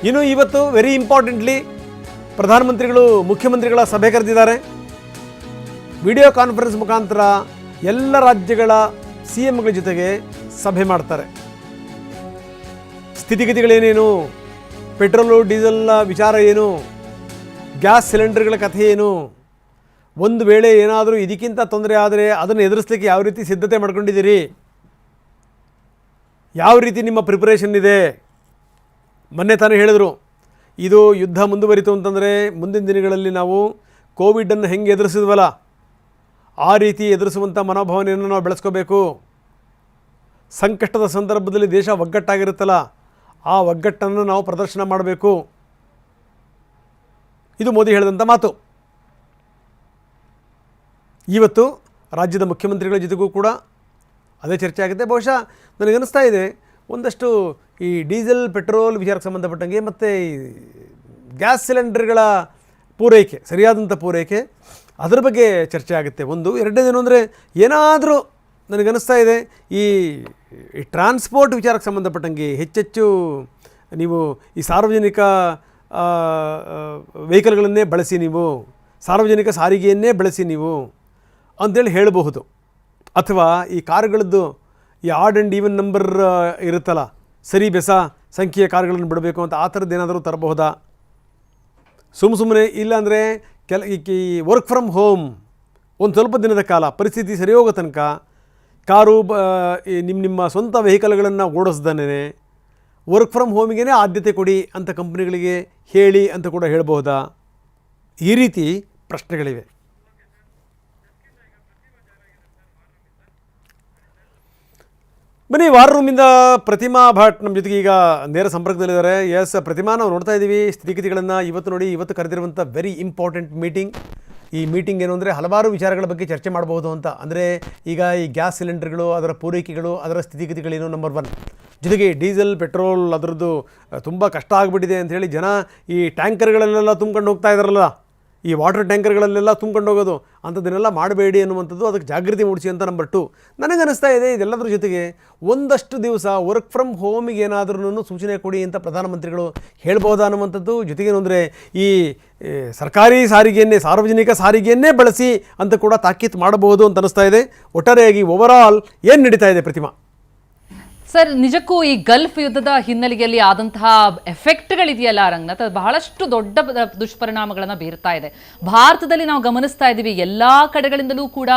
ಇನ್ನು ಇವತ್ತು very importantly ಪ್ರಧಾನಮಂತ್ರಿಗಳು ಮುಖ್ಯಮಂತ್ರಿಗಳ ಸಭೆ ಕರೆದಿದ್ದಾರೆ. ವಿಡಿಯೋ ಕಾನ್ಫರೆನ್ಸ್ ಮುಖಾಂತರ ಎಲ್ಲ ರಾಜ್ಯಗಳ CMಗಳ ಜೊತೆಗೆ ಸಭೆ ಮಾಡ್ತಾರೆ. ಸ್ಥಿತಿಗತಿಗಳೇನೇನು, ಪೆಟ್ರೋಲು ಡೀಸೆಲ್ನ ವಿಚಾರ ಏನು, ಗ್ಯಾಸ್ ಸಿಲಿಂಡರ್ಗಳ ಕಥೆ ಏನು, ಒಂದು ವೇಳೆ ಏನಾದರೂ ಇದಕ್ಕಿಂತ ತೊಂದರೆ ಆದರೆ ಅದನ್ನು ಎದುರಿಸಲಿಕ್ಕೆ ಯಾವ ರೀತಿ ಸಿದ್ಧತೆ ಮಾಡ್ಕೊಂಡಿದ್ದೀರಿ, ಯಾವ ರೀತಿ ನಿಮ್ಮ ಪ್ರಿಪರೇಷನ್ ಇದೆ. ಮೊನ್ನೆ ತಾನೇ ಹೇಳಿದರು, ಇದು ಯುದ್ಧ ಮುಂದುವರಿತು ಅಂತಂದರೆ ಮುಂದಿನ ದಿನಗಳಲ್ಲಿ ನಾವು ಕೋವಿಡನ್ನು ಹೆಂಗೆ ಎದುರಿಸಿದ್ವಲ್ಲ ಆ ರೀತಿ ಎದುರಿಸುವಂಥ ಮನೋಭಾವನೆಯನ್ನು ನಾವು ಬೆಳೆಸ್ಕೋಬೇಕು. ಸಂಕಷ್ಟದ ಸಂದರ್ಭದಲ್ಲಿ ದೇಶ ಒಗ್ಗಟ್ಟಾಗಿರುತ್ತಲ್ಲ ಆ ಒಗ್ಗಟ್ಟನ್ನು ನಾವು ಪ್ರದರ್ಶನ ಮಾಡಬೇಕು. ಇದು ಮೋದಿ ಹೇಳಿದಂಥ ಮಾತು. ಇವತ್ತು ರಾಜ್ಯದ ಮುಖ್ಯಮಂತ್ರಿಗಳ ಜೊತೆಗೂ ಕೂಡ ಅದೇ ಚರ್ಚೆ ಆಗುತ್ತೆ. ಬಹುಶಃ ನನಗನ್ನಿಸ್ತಾ ಇದೆ ಒಂದಷ್ಟು ಈ ಡೀಸೆಲ್ ಪೆಟ್ರೋಲ್ ವಿಚಾರಕ್ಕೆ ಸಂಬಂಧಪಟ್ಟಂಗೆ ಮತ್ತು ಈ ಗ್ಯಾಸ್ ಸಿಲಿಂಡರ್ಗಳ ಪೂರೈಕೆ, ಸರಿಯಾದಂಥ ಪೂರೈಕೆ, ಅದರ ಬಗ್ಗೆ ಚರ್ಚೆ ಆಗುತ್ತೆ. ಒಂದು ಎರಡನೇದೇನು ಅಂದರೆ ಏನಾದರೂ ನನಗನ್ನಿಸ್ತಾ ಇದೆ ಈ ಟ್ರಾನ್ಸ್ಪೋರ್ಟ್ ವಿಚಾರಕ್ಕೆ ಸಂಬಂಧಪಟ್ಟಂಗೆ ಹೆಚ್ಚೆಚ್ಚು ನೀವು ಈ ಸಾರ್ವಜನಿಕ ವೆಹಿಕಲ್ಗಳನ್ನೇ ಬಳಸಿ, ನೀವು ಸಾರ್ವಜನಿಕ ಸಾರಿಗೆಯನ್ನೇ ಬಳಸಿ ನೀವು ಅಂಥೇಳಿ ಹೇಳಬಹುದು. ಅಥವಾ ಈ ಕಾರುಗಳದ್ದು ಈ ಆಡ್ ಆ್ಯಂಡ್ ಈವನ್ ನಂಬರ್ ಇರುತ್ತಲ್ಲ, ಸರಿ ಬೆಸ ಸಂಖ್ಯೆಯ ಕಾರುಗಳನ್ನು ಬಿಡಬೇಕು ಅಂತ ಆ ಥರದ್ದು ಏನಾದರೂ ತರಬಹುದಾ? ಸುಮ್ಮನೆ ಇಲ್ಲಾಂದರೆ ಈ ವರ್ಕ್ ಫ್ರಮ್ ಹೋಮ್ ಒಂದು ಸ್ವಲ್ಪ ದಿನದ ಕಾಲ ಪರಿಸ್ಥಿತಿ ಸರಿ ಹೋಗೋ ತನಕ ಕಾರು ನಿಮ್ಮ ಸ್ವಂತ ವೆಹಿಕಲ್ಗಳನ್ನು ಓಡಿಸ್ದೇ ವರ್ಕ್ ಫ್ರಮ್ ಹೋಮಿಗೆ ಆದ್ಯತೆ ಕೊಡಿ ಅಂತ ಕಂಪ್ನಿಗಳಿಗೆ ಹೇಳಿ ಅಂತ ಕೂಡ ಹೇಳ್ಬಹುದಾ? ಈ ರೀತಿ ಪ್ರಶ್ನೆಗಳಿವೆ. ಬನ್ನಿ, ವಾರ್ ರೂಮಿಂದ ಪ್ರತಿಮಾ ಭಟ್ ನಮ್ಮ ಜೊತೆಗೆ ಈಗ ನೇರ ಸಂಪರ್ಕದಲ್ಲಿದ್ದಾರೆ. ಎಸ್ ಪ್ರತಿಮಾ, ನಾವು ನೋಡ್ತಾ ಇದ್ದೀವಿ ಸ್ಥಿತಿಗತಿಗಳನ್ನು. ಇವತ್ತು ನೋಡಿ, ಇವತ್ತು ಕರೆದಿರುವಂಥ ವೆರಿ ಇಂಪಾರ್ಟೆಂಟ್ ಮೀಟಿಂಗ್. ಈ ಮೀಟಿಂಗ್ ಏನು ಅಂದರೆ ಹಲವಾರು ವಿಚಾರಗಳ ಬಗ್ಗೆ ಚರ್ಚೆ ಮಾಡ್ಬೋದು ಅಂತ. ಅಂದರೆ ಈಗ ಈ ಗ್ಯಾಸ್ ಸಿಲಿಂಡರ್ಗಳು, ಅದರ ಪೂರೈಕೆಗಳು, ಅದರ ಸ್ಥಿತಿಗತಿಗಳೇನು ನಂಬರ್ 1, ಜೊತೆಗೆ ಡೀಸೆಲ್ ಪೆಟ್ರೋಲ್ ಅದರದ್ದು ತುಂಬ ಕಷ್ಟ ಆಗಿಬಿಟ್ಟಿದೆ ಅಂಥೇಳಿ ಜನ ಈ ಟ್ಯಾಂಕರ್ಗಳಲ್ಲೆಲ್ಲ ತುಂಬ್ಕೊಂಡು ಹೋಗ್ತಾ ಇದ್ದಾರಲ್ಲ, ಈ ವಾಟರ್ ಟ್ಯಾಂಕರ್ಗಳಲ್ಲೆಲ್ಲ ತುಂಬ್ಕೊಂಡು ಹೋಗೋದು, ಅಂಥದ್ದನ್ನೆಲ್ಲ ಮಾಡಬೇಡಿ ಅನ್ನುವಂಥದ್ದು, ಅದಕ್ಕೆ ಜಾಗೃತಿ ಮೂಡಿಸಿ ಅಂತ ನಂಬರ್ 2. ನನಗನ್ನಿಸ್ತಾ ಇದೆ ಇದೆಲ್ಲದರ ಜೊತೆಗೆ ಒಂದಷ್ಟು ದಿವಸ ವರ್ಕ್ ಫ್ರಮ್ ಹೋಮಿಗೆ ಏನಾದ್ರೂ ಸೂಚನೆ ಕೊಡಿ ಅಂತ ಪ್ರಧಾನಮಂತ್ರಿಗಳು ಹೇಳ್ಬೋದಾ ಅನ್ನುವಂಥದ್ದು. ಜೊತೆಗೇನು ಅಂದರೆ ಈ ಸರ್ಕಾರಿ ಸಾರಿಗೆಯನ್ನೇ, ಸಾರ್ವಜನಿಕ ಸಾರಿಗೆಯನ್ನೇ ಬಳಸಿ ಅಂತ ಕೂಡ ತಾಕೀತು ಮಾಡಬಹುದು ಅಂತ ಅನ್ನಿಸ್ತಾ ಇದೆ. ಒಟ್ಟಾರೆಯಾಗಿ ಓವರಾಲ್ ಏನು ನಡೀತಾ ಇದೆ ಪ್ರತಿಮಾ? ಸರ್, ನಿಜಕ್ಕೂ ಈ ಗಲ್ಫ್ ಯುದ್ಧದ ಹಿನ್ನೆಲೆಯಲ್ಲಿ ಆದಂತಹ ಎಫೆಕ್ಟ್ಗಳಿದೆಯಲ್ಲ ರಂಗನಾಥ್, ಅದು ಬಹಳಷ್ಟು ದೊಡ್ಡ ದುಷ್ಪರಿಣಾಮಗಳನ್ನು ಬೀರ್ತಾ ಇದೆ. ಭಾರತದಲ್ಲಿ ನಾವು ಗಮನಿಸ್ತಾ ಇದ್ದೀವಿ, ಎಲ್ಲ ಕಡೆಗಳಿಂದಲೂ ಕೂಡ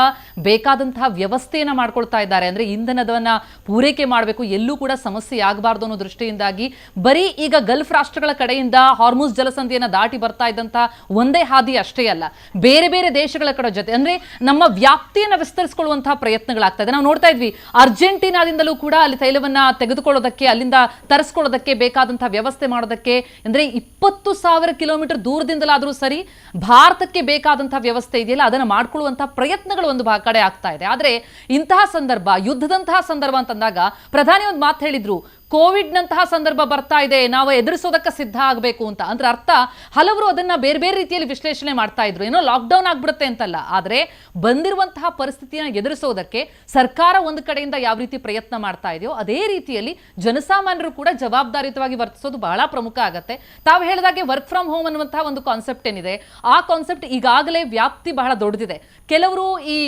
ಬೇಕಾದಂತಹ ವ್ಯವಸ್ಥೆಯನ್ನು ಮಾಡ್ಕೊಳ್ತಾ ಇದ್ದಾರೆ. ಅಂದರೆ ಇಂಧನದನ್ನು ಪೂರೈಕೆ ಮಾಡಬೇಕು, ಎಲ್ಲೂ ಕೂಡ ಸಮಸ್ಯೆ ಆಗಬಾರ್ದು ಅನ್ನೋ ದೃಷ್ಟಿಯಿಂದಾಗಿ ಬರೀ ಈಗ ಗಲ್ಫ್ ರಾಷ್ಟ್ರಗಳ ಕಡೆಯಿಂದ ಹಾರ್ಮುಜ್ ಜಲಸಂಧಿಯನ್ನು ದಾಟಿ ಬರ್ತಾ ಇದ್ದಂಥ ಒಂದೇ ಹಾದಿ ಅಷ್ಟೇ ಅಲ್ಲ, ಬೇರೆ ಬೇರೆ ದೇಶಗಳ ಕಡೆ ಜೊತೆ ಅಂದರೆ ನಮ್ಮ ವ್ಯಾಪ್ತಿಯನ್ನು ವಿಸ್ತರಿಸಿಕೊಳ್ಳುವಂತಹ ಪ್ರಯತ್ನಗಳಾಗ್ತಾ ಇದೆ. ನಾವು ನೋಡ್ತಾ ಇದ್ವಿ, ಅರ್ಜೆಂಟೀನಾದಿಂದಲೂ ಕೂಡ ಅಲ್ಲಿ ತೈಲ ತೆಗೆದುಕೊಳ್ಳೋದಕ್ಕೆ, ಅಲ್ಲಿಂದ ತರಿಸ್ಕೊಳ್ಳೋದಕ್ಕೆ ಬೇಕಾದಂತಹ ವ್ಯವಸ್ಥೆ ಮಾಡೋದಕ್ಕೆ, ಅಂದ್ರೆ 20,000 ಕಿಲೋಮೀಟರ್ ದೂರದಿಂದಲಾದರೂ ಸರಿ ಭಾರತಕ್ಕೆ ಬೇಕಾದಂತಹ ವ್ಯವಸ್ಥೆ ಇದೆಯಲ್ಲ ಅದನ್ನು ಮಾಡ್ಕೊಳ್ಳುವಂತಹ ಪ್ರಯತ್ನಗಳು ಒಂದು ಕಡೆ ಆಗ್ತಾ ಇದೆ. ಆದರೆ ಇಂತಹ ಸಂದರ್ಭ, ಯುದ್ಧದಂತಹ ಸಂದರ್ಭ ಅಂತಂದಾಗ ಪ್ರಧಾನಿ ಒಂದು ಮಾತು ಹೇಳಿದ್ರು, ಕೋವಿಡ್ನಂತಹ ಸಂದರ್ಭ ಬರ್ತಾ ಇದೆ, ನಾವು ಎದುರಿಸೋದಕ್ಕೆ ಸಿದ್ಧ ಆಗಬೇಕು ಅಂತ. ಅಂದ್ರೆ ಅರ್ಥ ಹಲವರು ಅದನ್ನ ಬೇರೆ ಬೇರೆ ರೀತಿಯಲ್ಲಿ ವಿಶ್ಲೇಷಣೆ ಮಾಡ್ತಾ ಇದ್ರು, ಏನೋ ಲಾಕ್ಡೌನ್ ಆಗ್ಬಿಡುತ್ತೆ ಅಂತಲ್ಲ, ಆದರೆ ಬಂದಿರುವಂತಹ ಪರಿಸ್ಥಿತಿಯನ್ನು ಎದುರಿಸೋದಕ್ಕೆ ಸರ್ಕಾರ ಒಂದು ಕಡೆಯಿಂದ ಯಾವ ರೀತಿ ಪ್ರಯತ್ನ ಮಾಡ್ತಾ ಇದೆಯೋ ಅದೇ ರೀತಿಯಲ್ಲಿ ಜನಸಾಮಾನ್ಯರು ಕೂಡ ಜವಾಬ್ದಾರಿಯುತವಾಗಿ ವರ್ತಿಸೋದು ಬಹಳ ಪ್ರಮುಖ ಆಗತ್ತೆ. ತಾವು ಹೇಳಿದಾಗೆ ವರ್ಕ್ ಫ್ರಮ್ ಹೋಮ್ ಅನ್ನುವಂತಹ ಒಂದು ಕಾನ್ಸೆಪ್ಟ್ ಏನಿದೆ, ಆ ಕಾನ್ಸೆಪ್ಟ್ ಈಗಾಗಲೇ ವ್ಯಾಪ್ತಿ ಬಹಳ ದೊಡ್ಡದಿದೆ. ಕೆಲವರು ಈ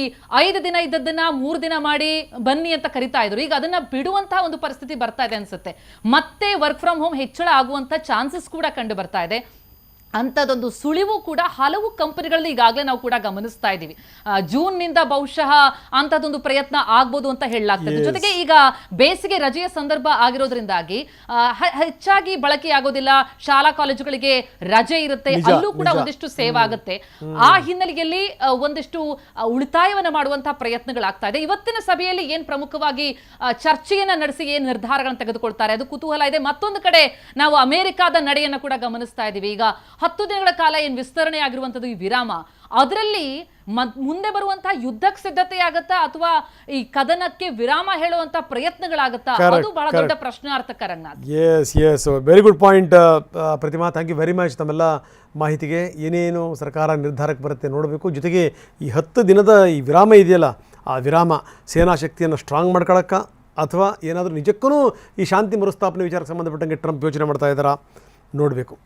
5 ದಿನ ಇದ್ದದ್ದನ್ನ 3 ದಿನ ಮಾಡಿ ಬನ್ನಿ ಅಂತ ಕರಿತಾ ಇದ್ರು, ಈಗ ಅದನ್ನ ಬಿಡುವಂತಹ ಒಂದು ಪರಿಸ್ಥಿತಿ ಬರ್ತಾ ಇದೆ ಅನ್ಸುತ್ತೆ. ಮತ್ತೆ ವರ್ಕ್ ಫ್ರಮ್ ಹೋಮ್ ಹೆಚ್ಚಳ ಆಗುವಂತ ಚಾನ್ಸಸ್ ಕೂಡ ಕಂಡು ಬರ್ತಾ ಇದೆ. ಅಂಥದ್ದೊಂದು ಸುಳಿವು ಕೂಡ ಹಲವು ಕಂಪನಿಗಳಲ್ಲಿ ಈಗಾಗಲೇ ನಾವು ಕೂಡ ಗಮನಿಸ್ತಾ ಇದ್ದೀವಿ. ಜೂನ್ನಿಂದ ಬಹುಶಃ ಅಂಥದ್ದೊಂದು ಪ್ರಯತ್ನ ಆಗ್ಬೋದು ಅಂತ ಹೇಳಲಾಗ್ತದೆ. ಜೊತೆಗೆ ಈಗ ಬೇಸಿಗೆ ರಜೆಯ ಸಂದರ್ಭ ಆಗಿರೋದ್ರಿಂದಾಗಿ ಹೆಚ್ಚಾಗಿ ಬಳಕೆ ಆಗೋದಿಲ್ಲ, ಶಾಲಾ ಕಾಲೇಜುಗಳಿಗೆ ರಜೆ ಇರುತ್ತೆ, ಅಲ್ಲೂ ಕೂಡ ಒಂದಿಷ್ಟು ಸೇವ್ ಆಗುತ್ತೆ. ಆ ಹಿನ್ನೆಲೆಯಲ್ಲಿ ಒಂದಿಷ್ಟು ಉಳಿತಾಯವನ್ನು ಮಾಡುವಂತಹ ಪ್ರಯತ್ನಗಳಾಗ್ತಾ ಇದೆ. ಇವತ್ತಿನ ಸಭೆಯಲ್ಲಿ ಏನ್ ಪ್ರಮುಖವಾಗಿ ಚರ್ಚೆಯನ್ನ ನಡೆಸಿ ಏನ್ ನಿರ್ಧಾರಗಳನ್ನು ತೆಗೆದುಕೊಳ್ತಾರೆ ಅದು ಕುತೂಹಲ ಇದೆ. ಮತ್ತೊಂದು ಕಡೆ ನಾವು ಅಮೆರಿಕಾದ ನಡೆಯನ್ನು ಕೂಡ ಗಮನಿಸ್ತಾ ಇದ್ದೀವಿ. ಈಗ 10 ದಿನಗಳ ಕಾಲ ಏನು ವಿಸ್ತರಣೆ ಆಗಿರುವಂಥದ್ದು ಈ ವಿರಾಮ, ಅದರಲ್ಲಿ ಮುಂದೆ ಬರುವಂತಹ ಯುದ್ಧಕ್ಕೆ ಸಿದ್ಧತೆ ಆಗತ್ತಾ ಅಥವಾ ಈ ಕದನಕ್ಕೆ ವಿರಾಮ ಹೇಳುವಂತಹ ಪ್ರಯತ್ನಗಳಾಗತ್ತಾ, ಅದು ಬಹಳ ದೊಡ್ಡ ಪ್ರಶ್ನಾರ್ಥಕ Ranganath. Yes very good point Pratima, thank you very much ತಮ್ಮೆಲ್ಲ ಮಾಹಿತಿಗೆ. ಏನೇನು ಸರ್ಕಾರ ನಿರ್ಧಾರಕ್ಕೆ ಬರುತ್ತೆ ನೋಡಬೇಕು. ಜೊತೆಗೆ ಈ 10 ದಿನದ ಈ ವಿರಾಮ ಇದೆಯಲ್ಲ, ಆ ವಿರಾಮ ಸೇನಾ ಶಕ್ತಿಯನ್ನು ಸ್ಟ್ರಾಂಗ್ ಮಾಡ್ಕೊಳ್ಳೋಕ್ಕ ಅಥವಾ ಏನಾದರೂ ನಿಜಕ್ಕೂ ಈ ಶಾಂತಿ ಮರುಸ್ಥಾಪನೆ ವಿಚಾರಕ್ಕೆ ಸಂಬಂಧಪಟ್ಟಂಗೆ ಟ್ರಂಪ್ ಯೋಚನೆ ಮಾಡ್ತಾ ಇದ್ದಾರಾ? ನೋಡಬೇಕು.